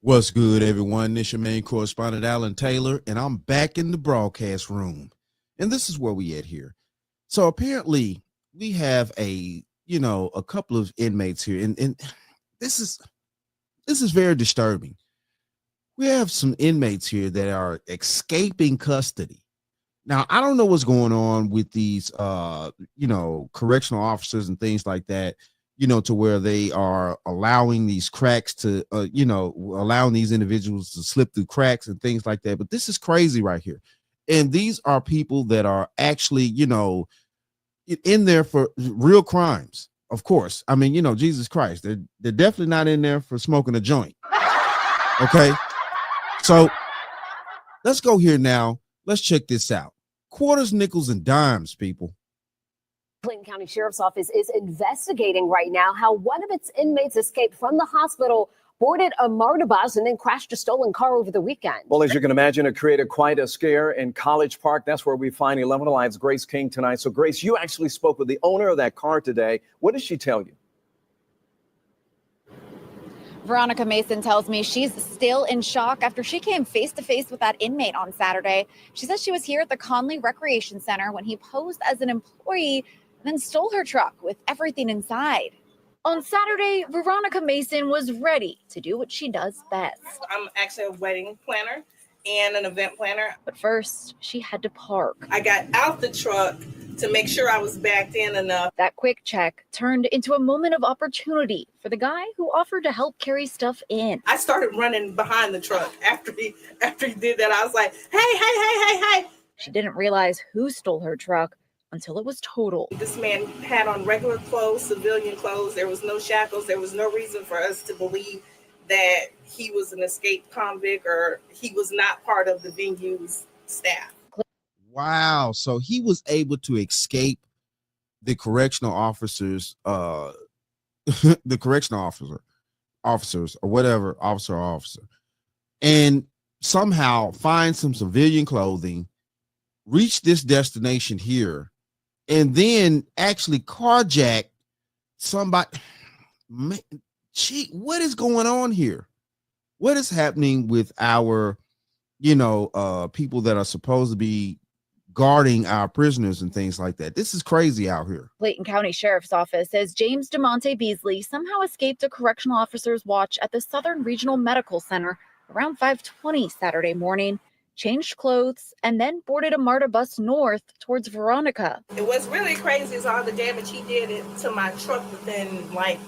What's good, everyone? This your main correspondent, Alan Taylor, and I'm back in the broadcast room. And this is where we at here. So apparently we have a couple of inmates here, and this is very disturbing. We have some inmates here that are escaping custody. Now, I don't know what's going on with these correctional officers and things like that, to where they are allowing these cracks to allowing these individuals to slip through cracks and things like that. But this is crazy right here. And these are people that are actually, in there for real crimes. Of course. I mean, Jesus Christ, they're definitely not in there for smoking a joint. Okay. So let's go here now. Let's check this out. Quarters, nickels, and dimes, people. Clayton County Sheriff's Office is investigating right now how one of its inmates escaped from the hospital, boarded a MARTA bus, and then crashed a stolen car over the weekend. Well, as you can imagine, it created quite a scare in College Park. That's where we find 11 Alive's Grace King tonight. So, Grace, you actually spoke with the owner of that car today. What did she tell you? Veronica Mason tells me she's still in shock after she came face to face with that inmate on Saturday. She says she was here at the Conley Recreation Center when he posed as an employee and then stole her truck with everything inside. On Saturday, Veronica Mason was ready to do what she does best. I'm actually a wedding planner and an event planner. But first, she had to park. I got out the truck to make sure I was backed in enough. That quick check turned into a moment of opportunity for the guy who offered to help carry stuff in. I started running behind the truck after he did that. I was like, hey. She didn't realize who stole her truck until it was totaled. This man had on regular clothes, civilian clothes. There was no shackles. There was no reason for us to believe that he was an escaped convict or he was not part of the venue's staff. Wow. So he was able to escape the correctional officers, the correctional officers or whatever, officer, and somehow find some civilian clothing, reach this destination here, and then actually carjack somebody. Man, what is going on here? What is happening with our, people that are supposed to be guarding our prisoners and things like that? This is crazy out here. Clayton County Sheriff's Office says James DeMonte Beasley somehow escaped a correctional officer's watch at the Southern Regional Medical Center around 5:20 Saturday morning, changed clothes, and then boarded a MARTA bus north towards Veronica. It was really crazy is all the damage he did to my truck within like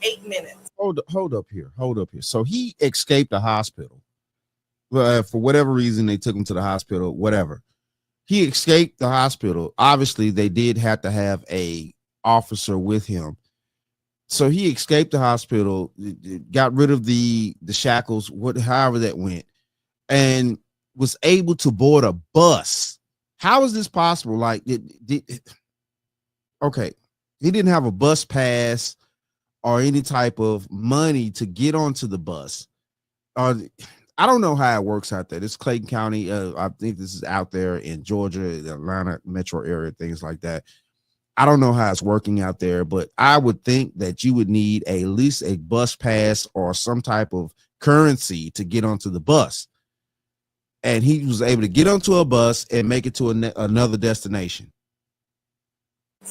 8 minutes. Hold up here. So he escaped the hospital. For whatever reason, they took him to the hospital, whatever. He escaped the hospital. Obviously, they did have to have a officer with him. So he escaped the hospital, got rid of the shackles, however that went, and was able to board a bus. How is this possible? Like, okay, he didn't have a bus pass or any type of money to get onto the bus. I don't know how it works out there. This is Clayton County. I think this is out there in Georgia, the Atlanta metro area, things like that. I don't know how it's working out there, but I would think that you would need at least a bus pass or some type of currency to get onto the bus. And he was able to get onto a bus and make it to another destination.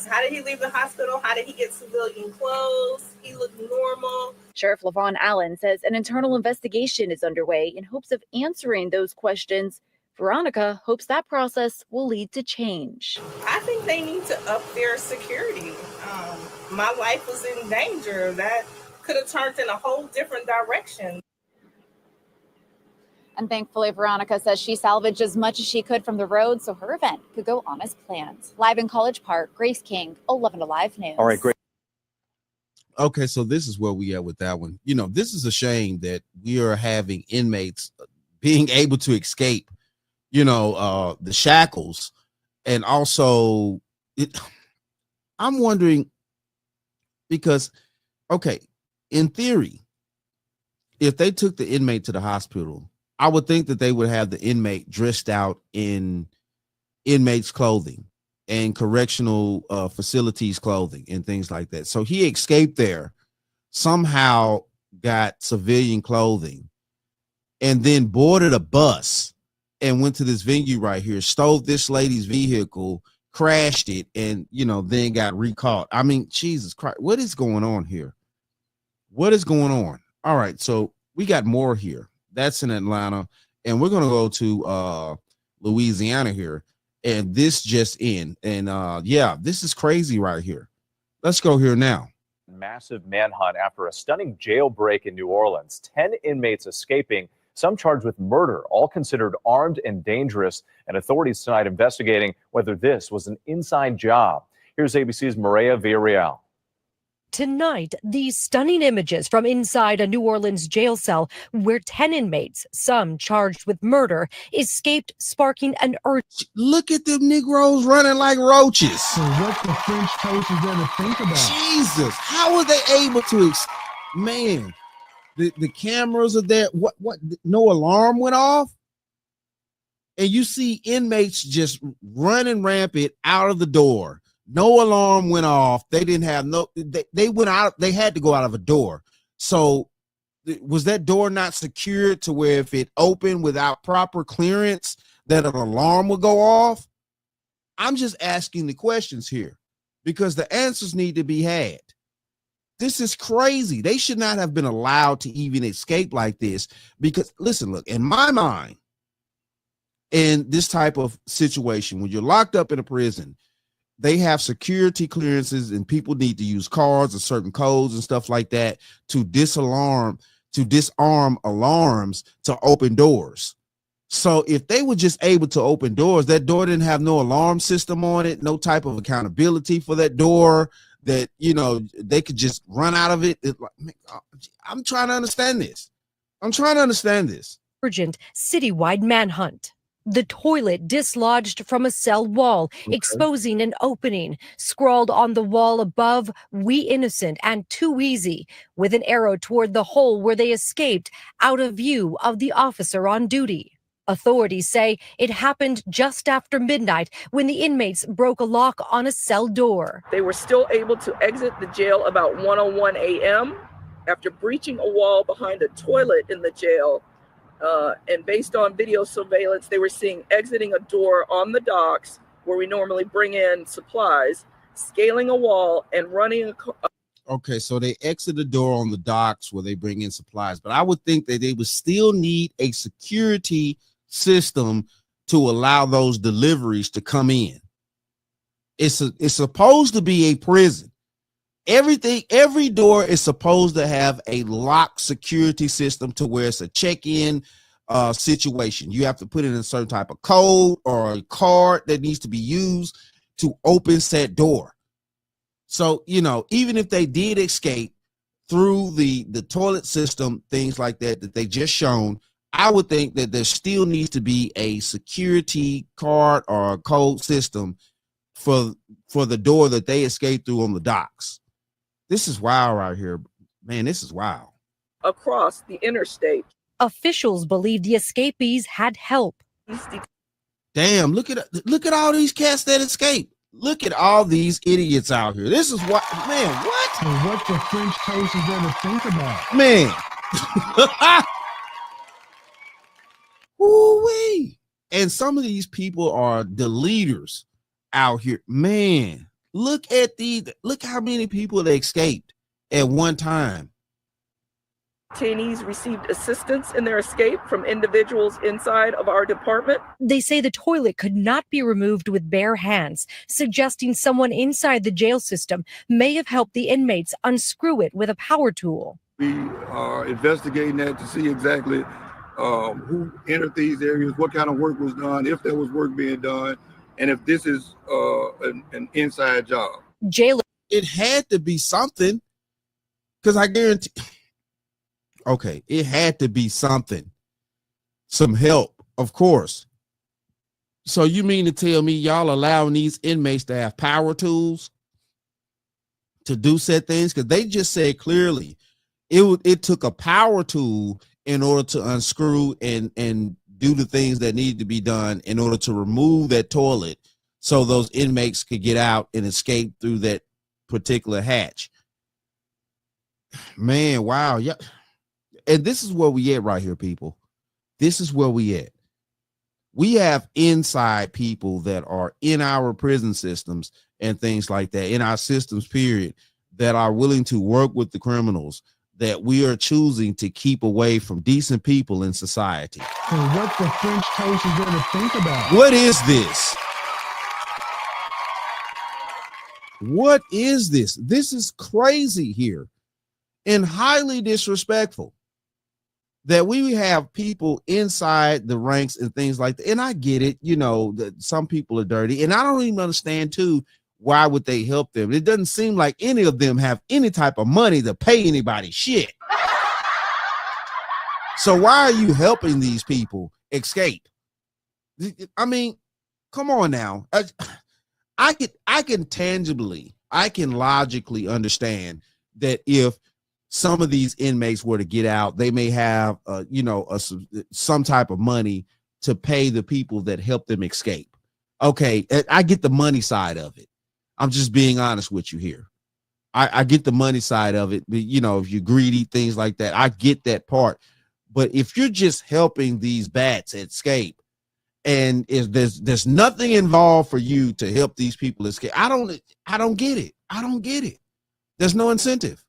How did he leave the hospital? How did he get civilian clothes? He looked normal. Sheriff LaVon Allen says an internal investigation is underway in hopes of answering those questions. Veronica hopes that process will lead to change. I think they need to up their security. My life was in danger. That could have turned in a whole different direction. And thankfully, Veronica says she salvaged as much as she could from the road so her event could go on as planned. Live in College Park, Grace King, 11 Alive News. All right, great. Okay, so this is where we are with that one. This is a shame that we are having inmates being able to escape, the shackles. And also, I'm wondering, because, okay, in theory, if they took the inmate to the hospital, I would think that they would have the inmate dressed out in inmate's clothing and correctional facilities clothing and things like that. So he escaped there, somehow got civilian clothing and then boarded a bus and went to this venue right here, stole this lady's vehicle, crashed it, and, you know, then got recaught. I mean, Jesus Christ, what is going on here? What is going on? All right, so we got more here. That's in Atlanta, and we're going to go to Louisiana here, and this just in. And yeah, this is crazy right here. Let's go here now. Massive manhunt after a stunning jailbreak in New Orleans. 10 inmates escaping, some charged with murder, all considered armed and dangerous. And authorities tonight investigating whether this was an inside job. Here's ABC's Maria Villarreal. Tonight, these stunning images from inside a New Orleans jail cell where 10 inmates, some charged with murder, escaped, sparking an urge. Look at them Negroes running like roaches. So what the French toast is there to think about? Jesus, how are they able to, man, the cameras are there. What, no alarm went off? And you see inmates just running rampant out of the door. No alarm went off. They didn't have they went out. They had to go out of a door. So was that door not secured to where if it opened without proper clearance, that an alarm would go off? I'm just asking the questions here because the answers need to be had. This is crazy. They should not have been allowed to even escape like this because, listen, look, in my mind, in this type of situation, when you're locked up in a prison, they have security clearances and people need to use cards and certain codes and stuff like that to disarm alarms to open doors. So if they were just able to open doors, that door didn't have no alarm system on it, no type of accountability for that door, that, you know, they could just run out of it. I'm trying to understand this. Urgent citywide manhunt. The toilet dislodged from a cell wall, exposing an opening. Scrawled on the wall above, "We innocent and too easy," with an arrow toward the hole where they escaped, out of view of the officer on duty. Authorities say it happened just after midnight when the inmates broke a lock on a cell door. They were still able to exit the jail about 1:01 a.m. after breaching a wall behind a toilet in the jail. And based on video surveillance, they were seen exiting a door on the docks where we normally bring in supplies, scaling a wall and running a car. Okay, so they exit the door on the docks where they bring in supplies, but I would think that they would still need a security system to allow those deliveries to come in. It's supposed to be a prison. Every door is supposed to have a locked security system to where it's a check-in situation. You have to put in a certain type of code or a card that needs to be used to open said door. So, you know, even if they did escape through the toilet system, things like that they just shown, I would think that there still needs to be a security card or a code system for the door that they escaped through on the docks. This is wild right here, man. This is wild. Across the interstate. Officials believe the escapees had help. Damn, look at all these cats that escaped. Look at all these idiots out here. This is what, man, what? So what the French toast is there to think about? Man. Woo-wee. And some of these people are the leaders out here. Man, look how many people they escaped at one time. Detainees received assistance in their escape from individuals inside of our department. They say the toilet could not be removed with bare hands, suggesting someone inside the jail system may have helped the inmates unscrew it with a power tool. We are investigating that to see exactly who entered these areas, what kind of work was done, if there was work being done, and if this is an inside job. It had to be something, because I guarantee. Okay, it had to be something, some help, of course. So you mean to tell me y'all allowing these inmates to have power tools to do said things? Because they just said clearly it took a power tool in order to unscrew and do the things that needed to be done in order to remove that toilet so those inmates could get out and escape through that particular hatch. Man, wow. Yeah. And this is where we at right here, people. This is where we at. We have inside people that are in our prison systems and things like that, in our systems, period, that are willing to work with the criminals that we are choosing to keep away from decent people in society. And what the French toast is there to think about? What is this? What is this? This is crazy here and highly disrespectful that we have people inside the ranks and things like that. And I get it, you know, that some people are dirty, and I don't even understand too, why would they help them? It doesn't seem like any of them have any type of money to pay anybody shit. So why are you helping these people escape? I mean, come on now. I can tangibly, I can logically understand that if some of these inmates were to get out, they may have, some type of money to pay the people that help them escape. Okay, I get the money side of it. I'm just being honest with you here. I get the money side of it. You know, if you're greedy, things like that, I get that part. But if you're just helping these bats escape, and if there's nothing involved for you to help these people escape, I don't get it. I don't get it. There's no incentive.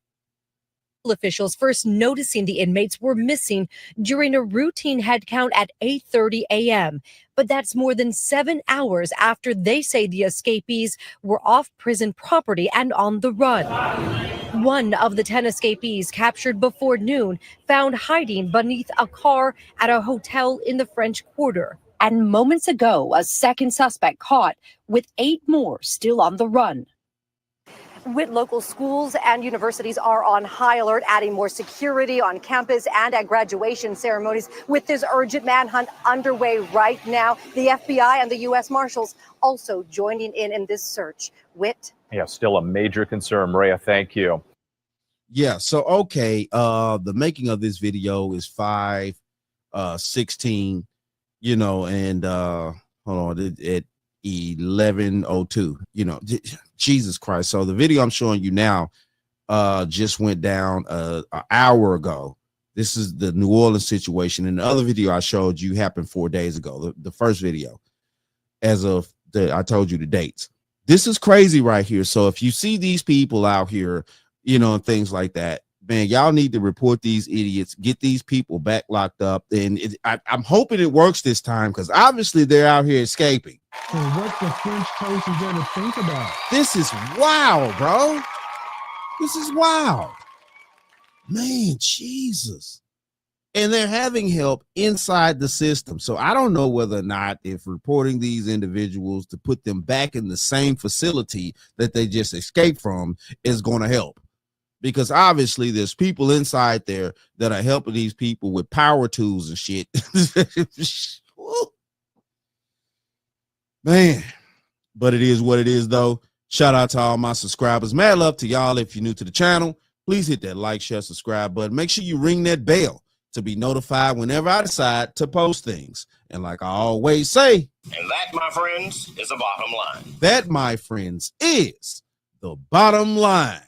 Officials first noticing the inmates were missing during a routine head count at 8:30 a.m. But that's more than 7 hours after they say the escapees were off prison property and on the run. One of the 10 escapees captured before noon found hiding beneath a car at a hotel in the French Quarter. And moments ago, a second suspect caught, with 8 more still on the run. With local schools and universities are on high alert, adding more security on campus and at graduation ceremonies. With this urgent manhunt underway right now, the FBI and the U.S. Marshals also joining in this search. Whit? Yeah, still a major concern. Maria, thank you. Yeah, so okay, the making of this video is 5/16, you know, and hold on, at 11:02, you know, Jesus Christ. So the video I'm showing you now just went down an hour ago. This is the New Orleans situation, and the other video I showed you happened 4 days ago, the first video, as of I told you the dates. This is crazy right here. So if you see these people out here, you know, and things like that, man, y'all need to report these idiots, get these people back locked up. And I'm hoping it works this time, because obviously they're out here escaping. And what the French toast is there to think about? This is wild, bro. This is wild. Man, Jesus. And they're having help inside the system. So I don't know whether or not if reporting these individuals to put them back in the same facility that they just escaped from is going to help. Because obviously there's people inside there that are helping these people with power tools and shit. Man, but it is what it is, though. Shout out to all my subscribers. Mad love to y'all. If you're new to the channel, please hit that like, share, subscribe button. Make sure you ring that bell to be notified whenever I decide to post things. And like I always say, and that, my friends, is the bottom line. That, my friends, is the bottom line.